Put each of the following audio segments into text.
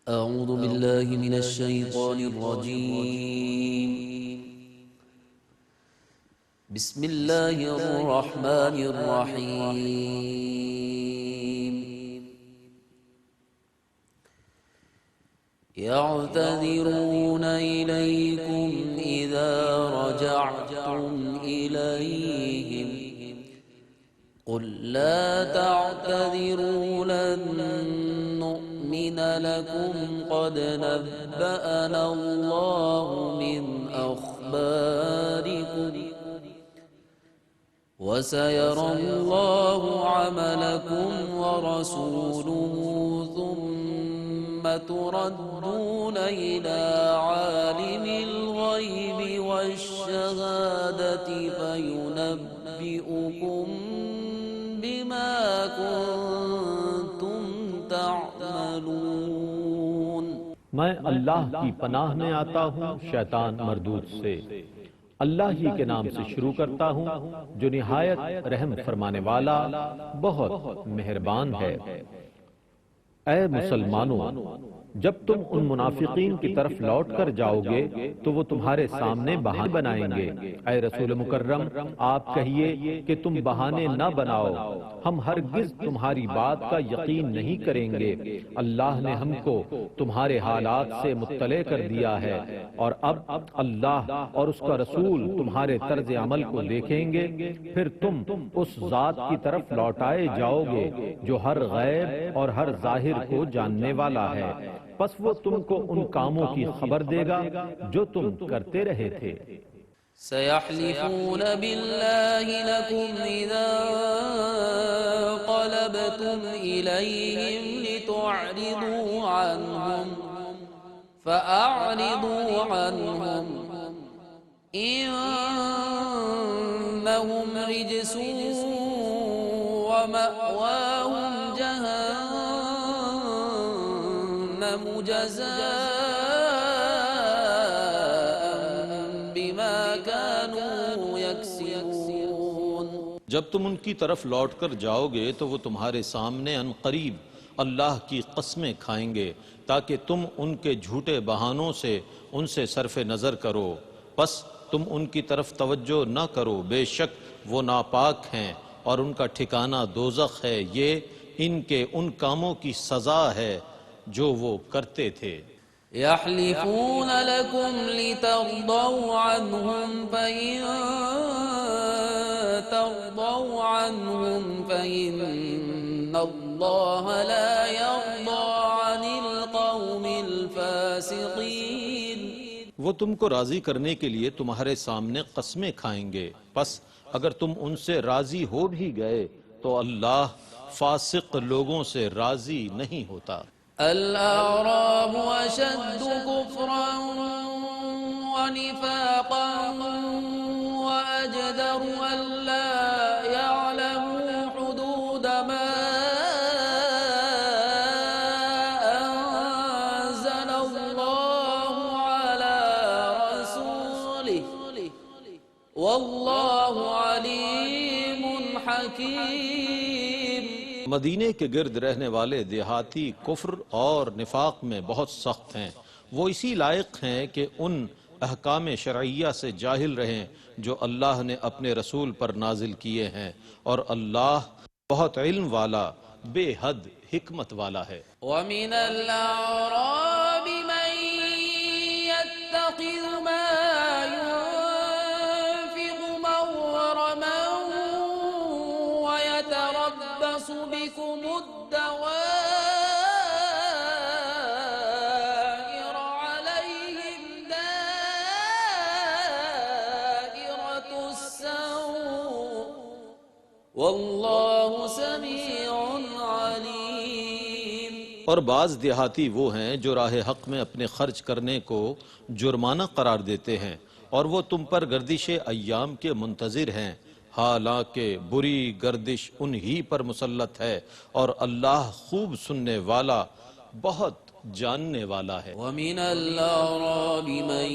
أعوذ بالله من الشيطان الرجيم. بسم الله الرحمن الرحيم. يعتذرون إليكم إذا رجعتم إليهم قل لا تعتذروا لن نؤمن لكم قد نبأنا الله من أخباركم وسيرى الله عملكم ورسوله ثم تردون إلى عالم الغيب والشهادة فينبئكم بما كنتم تعملون. میں اللہ کی پناہ میں آتا ہوں شیطان مردود سے. اللہ ہی کے نام سے شروع کرتا ہوں جو نہایت رحم فرمانے والا بہت مہربان ہے. اے مسلمانوں، جب تم ان منافقین کی طرف لوٹ کر جاؤ گے تو وہ تمہارے سامنے بہانے بنائیں گے. اے رسول مکرم، آپ کہیے کہ تم بہانے نہ بناؤ، ہم ہرگز تمہاری بات کا یقین نہیں کریں گے. اللہ نے ہم کو تمہارے حالات سے مطلع کر دیا ہے، اور اب اللہ اور اس کا رسول تمہارے طرز عمل کو دیکھیں گے. پھر تم اس ذات کی طرف لوٹائے جاؤ گے جو ہر غیب اور ہر ظاہر کو جاننے والا ہے. پس وہ تم کو ان کاموں کی خبر دے گا جو تم کرتے رہے تھے. سيحلفون بالله لكم إذا انقلبتم إليهم لتعرضوا عنهم فأعرضوا عنهم إنهم رجس ومأواهم جهنم جزاء بما كانوا يكسبون. جب تم ان کی طرف لوٹ کر جاؤ گے تو وہ تمہارے سامنے ان قریب اللہ کی قسمیں کھائیں گے تاکہ تم ان کے جھوٹے بہانوں سے ان سے صرف نظر کرو. پس تم ان کی طرف توجہ نہ کرو، بے شک وہ ناپاک ہیں اور ان کا ٹھکانہ دوزخ ہے. یہ ان کے ان کاموں کی سزا ہے جو وہ کرتے تھے. يحلفون لكم لترضوا عنهم فإن ترضوا عنهم فإن الله لا يرضى عن القوم الفاسقين. وہ تم کو راضی کرنے کے لیے تمہارے سامنے قسمیں کھائیں گے، پس اگر تم ان سے راضی ہو بھی گئے تو اللہ فاسق لوگوں سے راضی نہیں ہوتا. الأعراب أشد كفرا ونفاقا وأجدر ألا يعلموا حدود ما أنزل الله على رسوله والله عليم حكيم. مدینے کے گرد رہنے والے دیہاتی کفر اور نفاق میں بہت سخت ہیں. وہ اسی لائق ہیں کہ ان احکام شرعیہ سے جاہل رہیں جو اللہ نے اپنے رسول پر نازل کیے ہیں، اور اللہ بہت علم والا بے حد حکمت والا ہے. ومن الأعراب من يتخذ ما ينفق مغرما ويتربص بكم الدوائر عليهم دائرة السوء والله سميع عليم. اور بعض دیہاتی وہ ہیں جو راہ حق میں اپنے خرچ کرنے کو جرمانہ قرار دیتے ہیں، اور وہ تم پر گردش ایام کے منتظر ہیں، حالانکہ بری گردش انہی پر مسلط ہے، اور اللہ خوب سننے والا بہت جاننے والا ہے. ومن الأعراب من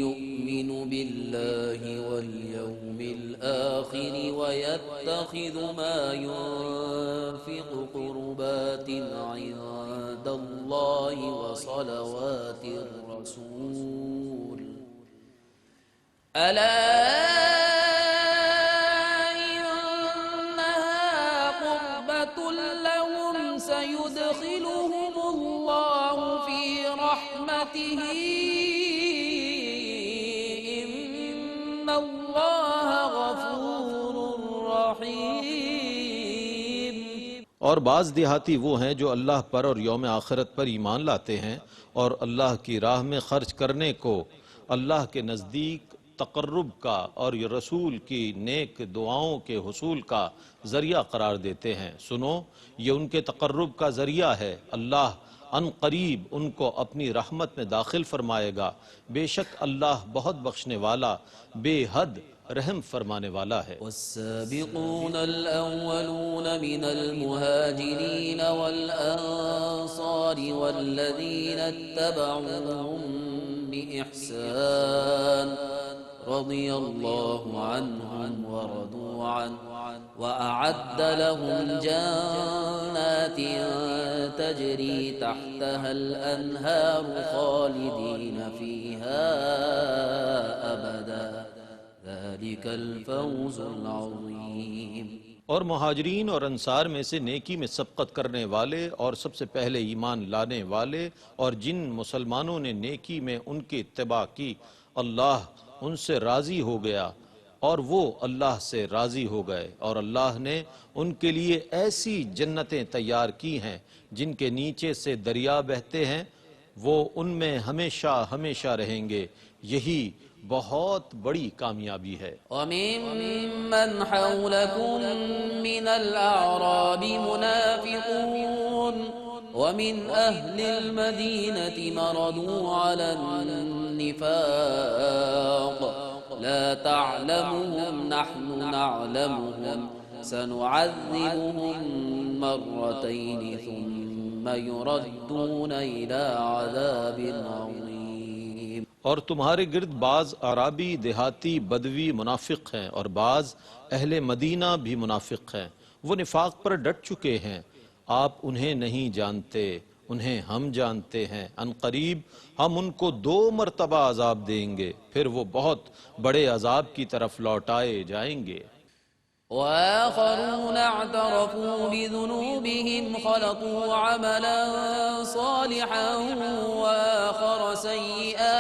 يؤمن بالله واليوم الآخر ويتخذ ما ينفق قربات عند الله الله وصلوات الرسول ألا إنها قربة لهم سيدخلهم الله في رحمته إن الله غفور رحيم. اور بعض دیہاتی وہ ہیں جو اللہ پر اور یوم آخرت پر ایمان لاتے ہیں اور اللہ کی راہ میں خرچ کرنے کو اللہ کے نزدیک تقرب کا اور رسول کی نیک دعاؤں کے حصول کا ذریعہ قرار دیتے ہیں. سنو، یہ ان کے تقرب کا ذریعہ ہے. اللہ ان قریب ان کو اپنی رحمت میں داخل فرمائے گا. بے شک اللہ بہت بخشنے والا، بے حد رحم فرمانے والا ہے. والسابقون الأولون من المهاجرين والأنصار والذين اتبعوهم بإحسان رضي الله عنهم ورضوا عنه وأعد لهم جنات تجري تحتها الأنهار خالدين فيها أبدا ذلك الفوز العظيم. اور مہاجرین اور انصار میں سے نیکی میں سبقت کرنے والے اور سب سے پہلے ایمان لانے والے اور جن مسلمانوں نے نیکی میں ان کی اتباع کی، اللہ ان سے راضی ہو گیا اور وہ اللہ سے راضی ہو گئے. اور اللہ نے ان کے لیے ایسی جنتیں تیار کی ہیں جن کے نیچے سے دریا بہتے ہیں، وہ ان میں ہمیشہ ہمیشہ رہیں گے. یہی بہت بڑی کامیابی ہے. وممن حولكم من الأعراب منافقون ومن أهل المدينة مردوا على النفاق لا تعلمهم نحن نعلمهم سنعذبهم مرتين ثم يردون إلى عذاب عظيم. اور تمہارے گرد بعض عرابی دیہاتی بدوی منافق ہیں اور بعض اہل مدینہ بھی منافق ہیں. وہ نفاق پر ڈٹ چکے ہیں. آپ انہیں نہیں جانتے، انہیں ہم جانتے ہیں. ان قریب ہم ان کو 2 مرتبہ عذاب دیں گے، پھر وہ بہت بڑے عذاب کی طرف لوٹائے جائیں گے. وآخرون اعترفوا بذنوبهم خلطوا عملا صالحا وآخر سيئا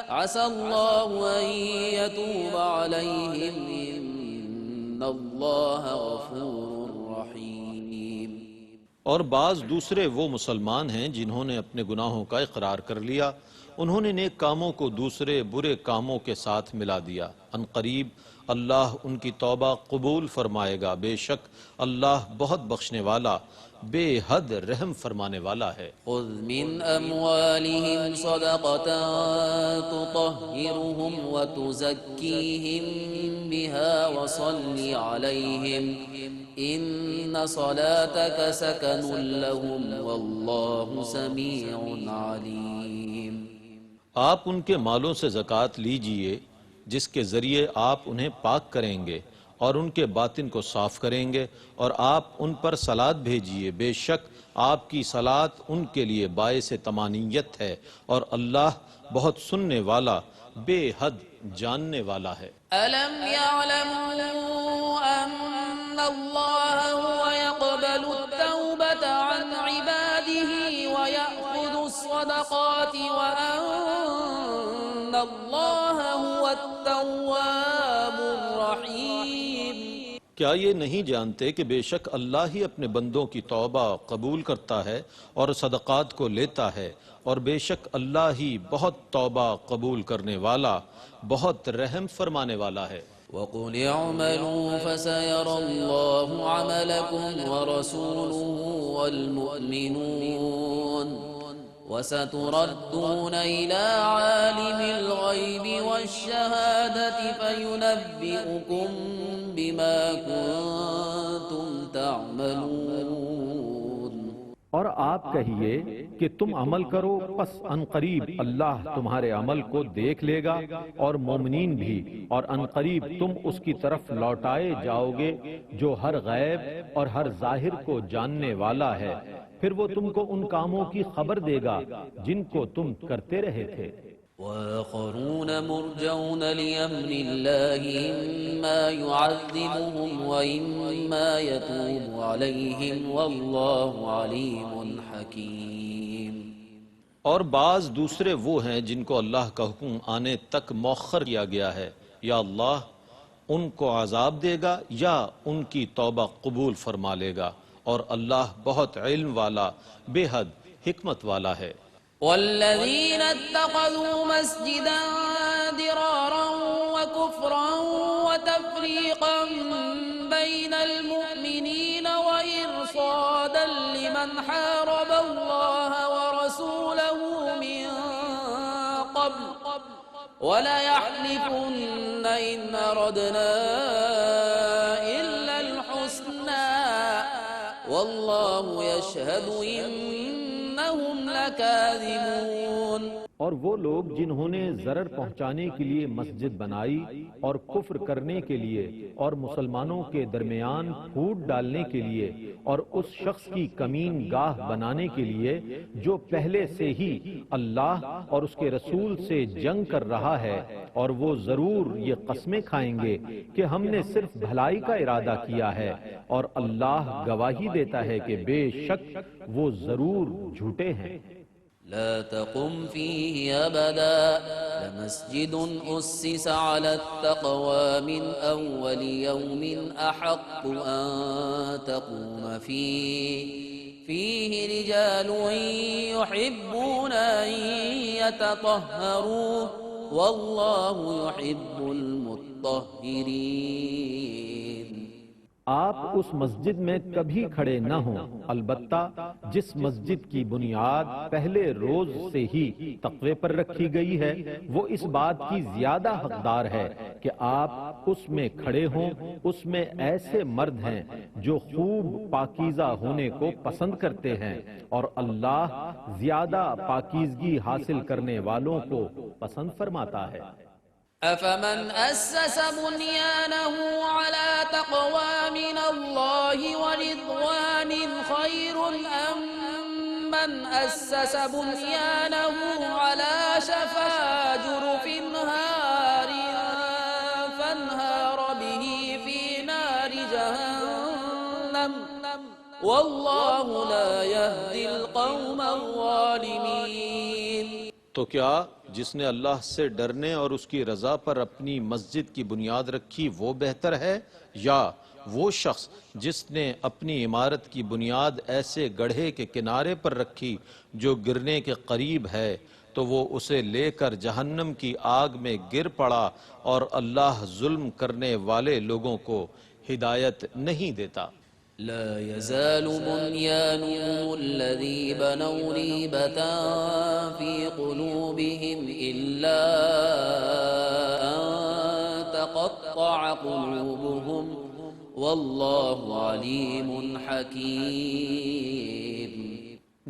عسى الله أن يتوب عليهم إن الله غفور رحيم. اور بعض دوسرے وہ مسلمان ہیں جنہوں نے اپنے گناہوں کا اقرار کر لیا، انہوں نے نیک کاموں کو دوسرے برے کاموں کے ساتھ ملا دیا. ان قریب اللہ ان کی توبہ قبول فرمائے گا. بے شک اللہ بہت بخشنے والا، بے حد رحم فرمانے والا ہے. خذ من أموالهم صدقة تطهرهم وتزكيهم بها وصل عليهم إن صلاتك سكن لهم والله سميع عليم. آپ ان کے مالوں سے زکوٰۃ لیجئے جس کے ذریعے آپ انہیں پاک کریں گے اور ان کے باطن کو صاف کریں گے، اور آپ ان پر صلات بھیجئے. بے شک آپ کی صلات ان کے لیے باعث طمانینت ہے اور اللہ بہت سننے والا، بے حد جاننے والا ہے. ألم يعلموا أن الله هو يقبل التوبة عن عباده ويأخذ الصدقات وأن الله هو التواب الرحيم. کیا یہ نہیں جانتے کہ بے شک اللہ ہی اپنے بندوں کی توبہ قبول کرتا ہے اور صدقات کو لیتا ہے، اور بے شک اللہ ہی بہت توبہ قبول کرنے والا، بہت رحم فرمانے والا ہے. وقل اعملوا فسيرى الله عملكم ورسوله والمؤمنون وستردون إلى عالم الغيب والشهادة فينبئكم بما كنتم تعملون. اور آپ کہیے کہ تم عمل کرو، پس ان قریب اللہ تمہارے عمل کو دیکھ لے گا اور مومنین بھی، اور ان قریب تم اس کی طرف لوٹائے جاؤ گے جو ہر غیب اور ہر ظاہر کو جاننے والا ہے. پھر وہ تم کو ان کاموں کی خبر دے گا جن کو تم کرتے رہے تھے۔ وآخرون مرجون لأمر الله إما يعذبهم وإما يتوب عليهم والله عليم حكيم۔ اور بعض دوسرے وہ ہیں جن کو اللہ کا حکم آنے تک مؤخر کیا گیا ہے، یا اللہ ان کو عذاب دے گا یا ان کی توبہ قبول فرما لے گا، اور اللہ بہت علم والا، بے حد حکمت والا ہے۔ والذين اتخذوا مسجدا ضرارا وكفرا وتفريقا بين المؤمنين وإرصادا لمن حارب الله ورسوله من قبل وليحلفن إن أردنا إلا الحسنى والله يشهد إنهم لكاذبون۔ اور وہ لوگ جنہوں نے ضرر پہنچانے کے لیے مسجد بنائی اور کفر کرنے کے لیے اور مسلمانوں کے درمیان پھوٹ ڈالنے کے لیے اور اس شخص کی کمین گاہ بنانے کے لیے جو پہلے سے ہی اللہ اور اس کے رسول سے جنگ کر رہا ہے، اور وہ ضرور یہ قسمیں کھائیں گے کہ ہم نے صرف بھلائی کا ارادہ کیا ہے، اور اللہ گواہی دیتا ہے کہ بے شک وہ ضرور جھوٹے ہیں۔ لا تقم فيه أبدا لمسجد أسس على التقوى من أول يوم أحق أن تقوم فيه رجال يحبون أن يتطهروا والله يحب المطهرين۔ آپ اس مسجد میں کبھی کھڑے نہ ہوں، البتہ جس مسجد کی بنیاد پہلے روز سے ہی تقوی پر رکھی گئی ہے وہ اس بات کی زیادہ حقدار ہے کہ آپ اس میں کھڑے ہوں۔ اس میں ایسے مرد ہیں جو خوب پاکیزہ ہونے کو پسند کرتے ہیں، اور اللہ زیادہ پاکیزگی حاصل کرنے والوں کو پسند فرماتا ہے۔ أفمن أسس بنيانه على تقوى من الله ورضوان خير أم من أسس بنيانه على شفا جرف هار فانهار به في نار جهنم والله لا يهدي القوم الظالمين۔ تو کیا جس نے اللہ سے ڈرنے اور اس کی رضا پر اپنی مسجد کی بنیاد رکھی وہ بہتر ہے، یا وہ شخص جس نے اپنی عمارت کی بنیاد ایسے گڑھے کے کنارے پر رکھی جو گرنے کے قریب ہے تو وہ اسے لے کر جہنم کی آگ میں گر پڑا، اور اللہ ظلم کرنے والے لوگوں کو ہدایت نہیں دیتا۔ لا يزال بنيانهم الذي بنوا ريبة في قلوبهم إلا أن تقطع قلوبهم والله عليم حكيم۔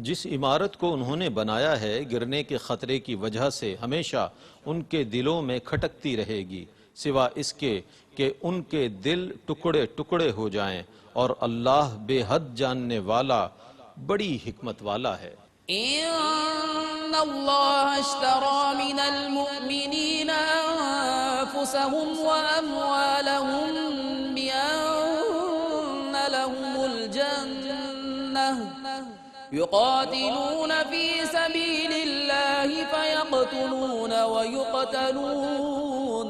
جس عمارت کو انہوں نے بنایا ہے گرنے کے خطرے کی وجہ سے ہمیشہ ان کے دلوں میں کھٹکتی رہے گی، سوا اس کے کہ ان کے دل ٹکڑے ٹکڑے ہو جائیں، اور اللہ بے حد جاننے والا بڑی حکمت والا ہے۔ ان اللہ اشترى من المؤمنین انفسهم واموالهم بأن لهم الجنة يقاتلون في سبيل الله فيقتلون ويقتلون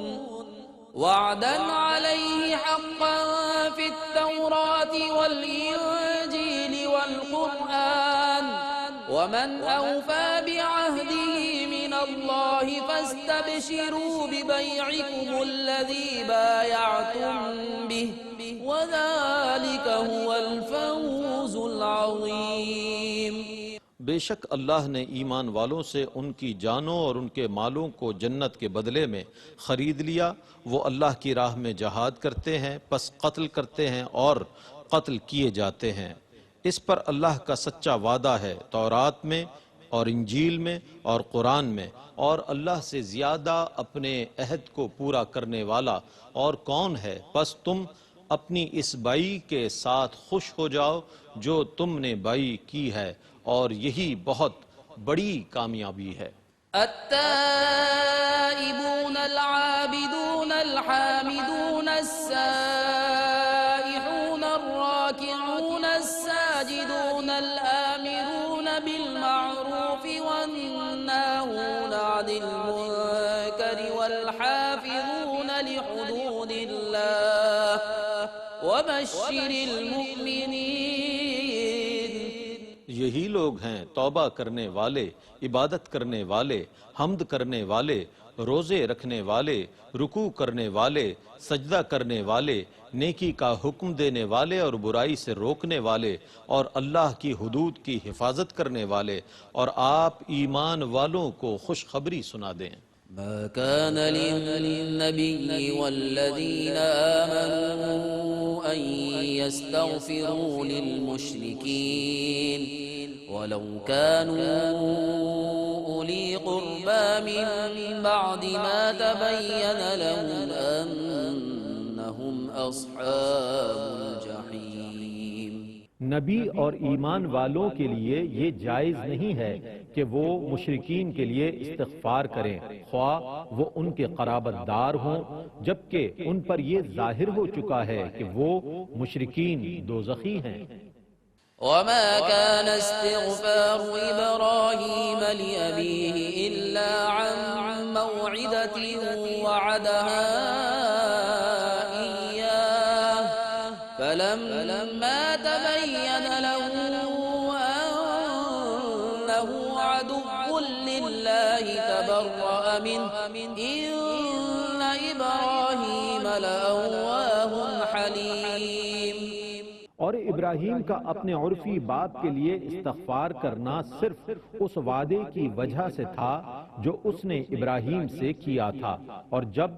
وعدا عليه حقا في التوراة والإنجيل والقرآن ومن أوفى بعهده من الله فاستبشروا ببيعكم الذي بايعتم به وذلك هو الفوز العظيم۔ بے شک اللہ نے ایمان والوں سے ان کی جانوں اور ان کے مالوں کو جنت کے بدلے میں خرید لیا۔ وہ اللہ کی راہ میں جہاد کرتے ہیں، پس قتل کرتے ہیں اور قتل کیے جاتے ہیں۔ اس پر اللہ کا سچا وعدہ ہے تورات میں اور انجیل میں اور قرآن میں، اور اللہ سے زیادہ اپنے عہد کو پورا کرنے والا اور کون ہے؟ پس تم اپنی اس بائی کے ساتھ خوش ہو جاؤ جو تم نے بائی کی ہے، اور یہی بہت بڑی کامیابی ہے۔ التائبون العابدون الحامدون السائحون الراكعون الساجدون الآمرون بالمعروف والناهون عن المنكر والحافظون لحدود الله وبشر المؤمنين۔ یہی لوگ ہیں توبہ کرنے والے، عبادت کرنے والے، حمد کرنے والے، روزے رکھنے والے، رکوع کرنے والے، سجدہ کرنے والے، نیکی کا حکم دینے والے اور برائی سے روکنے والے، اور اللہ کی حدود کی حفاظت کرنے والے، اور آپ ایمان والوں کو خوشخبری سنا دیں۔ ما كان للنبي والذين آمنوا أن يستغفروا للمشركين ولو كانوا أولي قربى من بعد ما تبين لهم أنهم أصحاب الجحيم۔ نبی اور ایمان والوں کے لیے یہ جائز نہیں ہے کہ وہ مشرکین کے لیے استغفار کریں، خواہ وہ ان کے قرابت دار ہوں، جبکہ ان پر یہ ظاہر ہو چکا ہے کہ وہ مشرکین دوزخی ہیں۔ وما كان استغفار إبراهيم لأبيه إلا عن موعدة وعدها إياه فلما تبين له أنه عدو لله تبرأ منه إن إبراهيم لأواه حليم۔ اور ابراہیم کا اپنے عرفی باپ کے لیے استغفار کرنا صرف اس وعدے کی وجہ سے تھا جو اس نے ابراہیم سے کیا تھا، اور جب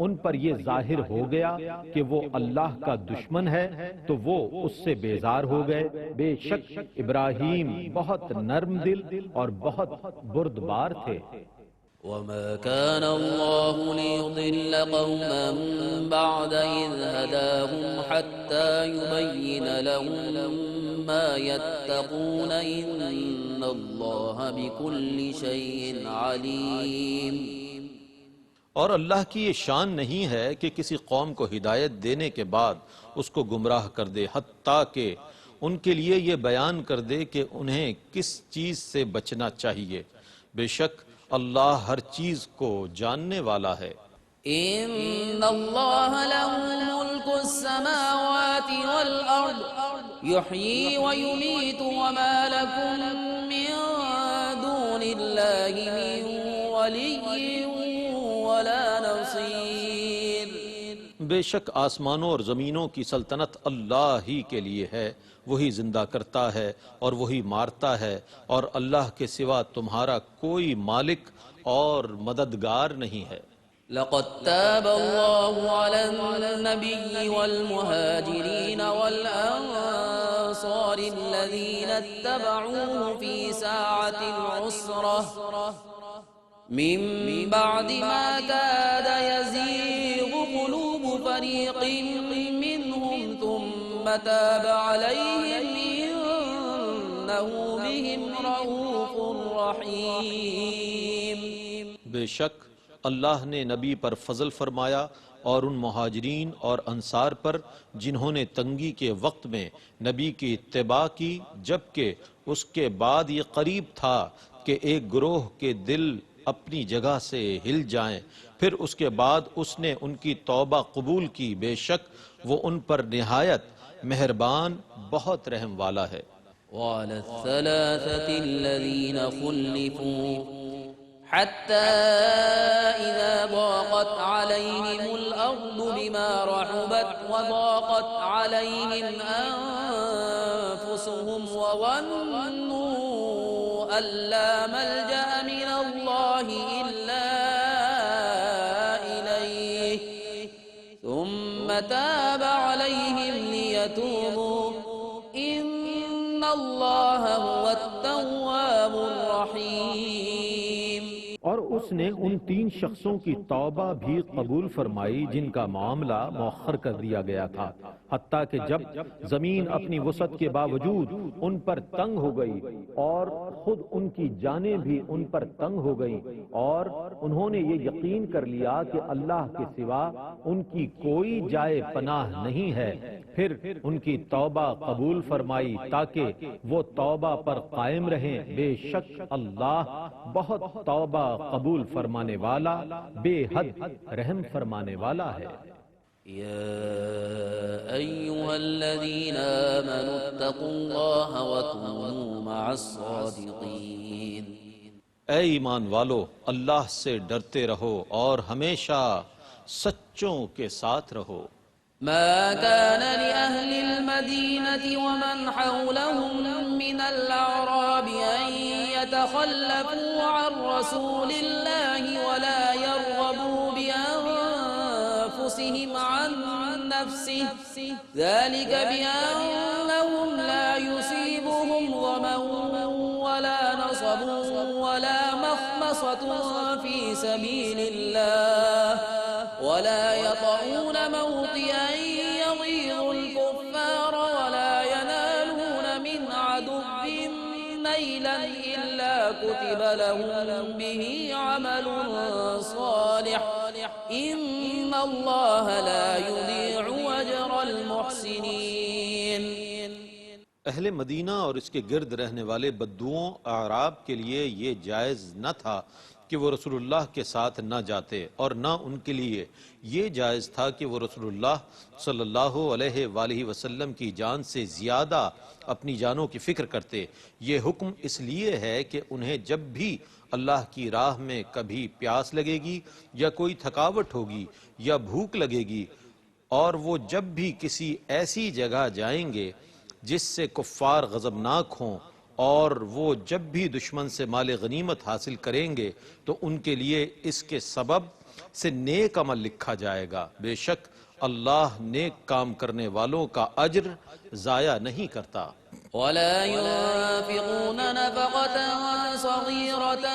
ان پر یہ ظاہر ہو گیا کہ وہ اللہ کا دشمن ہے تو وہ اس سے بیزار ہو گئے۔ بے شک ابراہیم بہت نرم دل اور بہت بردبار تھے۔ وما كان الله ليضل قوما بعد إذ هداهم حتى يبين لهم ما يتقون إن الله بكل شيء عليم۔ اور اللہ کی یہ شان نہیں ہے کہ کسی قوم کو ہدایت دینے کے بعد اس کو گمراہ کر دے، حتیٰ کہ ان کے لیے یہ بیان کر دے کہ انہیں کس چیز سے بچنا چاہیے۔ بے شک اللہ ہر چیز کو جاننے والا ہے۔ ان اللہ له ملک السماوات والارض يحيي ويميت وما لكم من دون الله من ولي ولا نصير۔ بے شک آسمانوں اور زمینوں کی سلطنت اللہ ہی کے لیے ہے، وہی زندہ کرتا ہے اور وہی مارتا ہے، اور اللہ کے سوا تمہارا کوئی مالک اور مددگار نہیں ہے۔ لقد تاب الله على النبي والمهاجرين والأنصار الذين اتبعوه في ساعة العسرة من بعد ما كاد يزيغ قلوب فريق منهم ثم تاب عليهم إنه بهم رؤوف رحيم۔ بے شک اللہ نے نبی پر فضل فرمایا اور ان مہاجرین اور انصار پر جنہوں نے تنگی کے وقت میں نبی کی اتباع کی، جبکہ اس کے بعد یہ قریب تھا کہ ایک گروہ کے دل اپنی جگہ سے ہل جائیں، پھر اس کے بعد اس نے ان کی توبہ قبول کی، بے شک وہ ان پر نہایت مہربان بہت رحم والا ہے۔ وعلى الثلاثة الذين خلفوا حتى إذا ضاقت عليهم الأرض بما رحبت وضاقت عليهم أنفسهم وظنوا أن لا ملجأ من الله إلا إليه ثم تاب عليهم ليتوبوا إن الله هو التواب الرحيم۔ اور اس نے ان 3 شخصوں کی توبہ بھی قبول فرمائی جن کا معاملہ مؤخر کر دیا گیا تھا، حتیٰ کہ جب زمین اپنی وسعت کے باوجود ان پر تنگ ہو گئی اور خود ان کی جانیں بھی ان پر تنگ ہو گئیں، اور انہوں نے یہ یقین کر لیا کہ اللہ کے سوا ان کی کوئی جائے پناہ نہیں ہے، پھر ان کی توبہ قبول فرمائی تاکہ وہ توبہ پر قائم رہیں، بے شک اللہ بہت توبہ قبول فرمانے والا، بے حد رحم فرمانے والا ہے۔ يا أيها الذين آمنوا اتقوا الله وكونوا مع الصادقين اے ایمان والو، اللہ سے ڈرتے رہو اور ہمیشہ سچوں کے ساتھ رہو۔ ما كان لأهل المدينة ومن حولهم من الأعراب أن يتخلفوا عن رسول الله ولا يرغبوا بأنفسهم عن نفسه، ذلك بأنهم لا يصيبهم ظمأ ولا نصب ولا مخمصة في سبيل الله ولا يطعون موطئا يغيظ الكفار ولا ينالون من عدو نيلا إلا كتب لهم به عمل صالح إن الله لا يضيع أجر المحسنين۔ اہل مدینہ اور اس کے گرد رہنے والے بدوؤں اعراب کے لیے یہ جائز نہ تھا کہ وہ رسول اللہ کے ساتھ نہ جاتے، اور نہ ان کے لیے یہ جائز تھا کہ وہ رسول اللہ صلی اللہ علیہ وآلہ وسلم کی جان سے زیادہ اپنی جانوں کی فکر کرتے۔ یہ حکم اس لیے ہے کہ انہیں جب بھی اللہ کی راہ میں کبھی پیاس لگے گی یا کوئی تھکاوٹ ہوگی یا بھوک لگے گی، اور وہ جب بھی کسی ایسی جگہ جائیں گے جس سے کفار غضبناک ہوں، اور وہ جب بھی دشمن سے مال غنیمت حاصل کریں گے تو ان کے لیے اس کے سبب سے نیک عمل لکھا جائے گا، بے شک اللہ نیک کام کرنے والوں کا اجر ضائع نہیں کرتا۔ ولا ينفقون نفقة صغيرة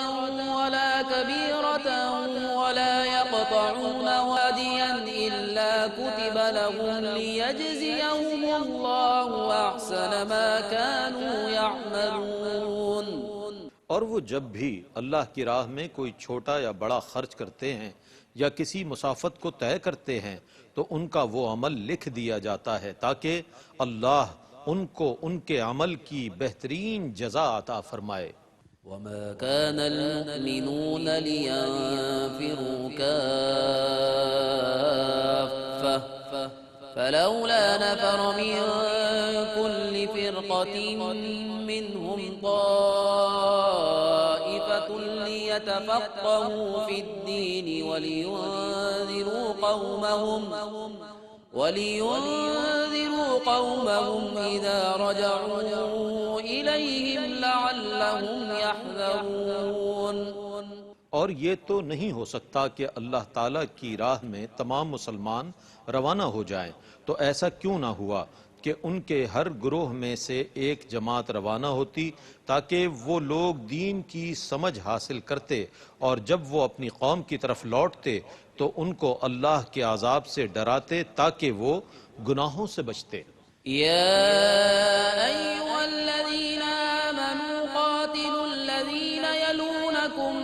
ولا كبيرة ولا يقطعون واديا إلا كتب لهم ليجزيهم الله أحسن ما كانوا يعملون۔ اور وہ جب بھی اللہ کی راہ میں کوئی چھوٹا یا بڑا خرچ کرتے ہیں یا کسی مسافت کو طے کرتے ہیں تو ان کا وہ عمل لکھ دیا جاتا ہے تاکہ اللہ ان کو ان کے عمل کی بہترین جزا عطا فرمائے۔ وما كان المؤمنون لينفروا كافة فلولا نفر من كل فرقة منهم طائفة ليتفقهوا في الدين ولينذروا قومهم إذا رجعوا إليهم لعلهم يحذرون۔ اور یہ تو نہیں ہو سکتا کہ اللہ تعالیٰ کی راہ میں تمام مسلمان روانہ ہو جائیں، تو ایسا کیوں نہ ہوا کہ ان کے ہر گروہ میں سے ایک جماعت روانہ ہوتی تاکہ وہ لوگ دین کی سمجھ حاصل کرتے، اور جب وہ اپنی قوم کی طرف لوٹتے تو ان کو اللہ کے عذاب سے ڈراتے تاکہ وہ گناہوں سے بچتے۔ يا أيها الذين آمنوا قاتلوا الذين يلونكم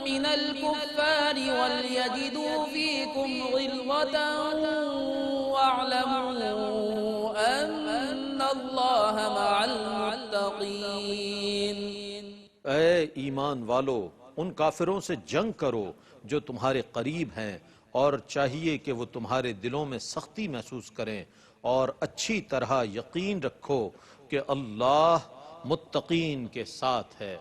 من الكفار وليجدوا فيكم غلظة واعلموا أن الله مع المتقين۔ اے ایمان والو، ان کافروں سے جنگ کرو جو تمہارے قریب ہیں، اور چاہیے کہ وہ تمہارے دلوں میں سختی محسوس کریں، اور اچھی طرح یقین رکھو کہ اللہ متقین کے ساتھ ہے۔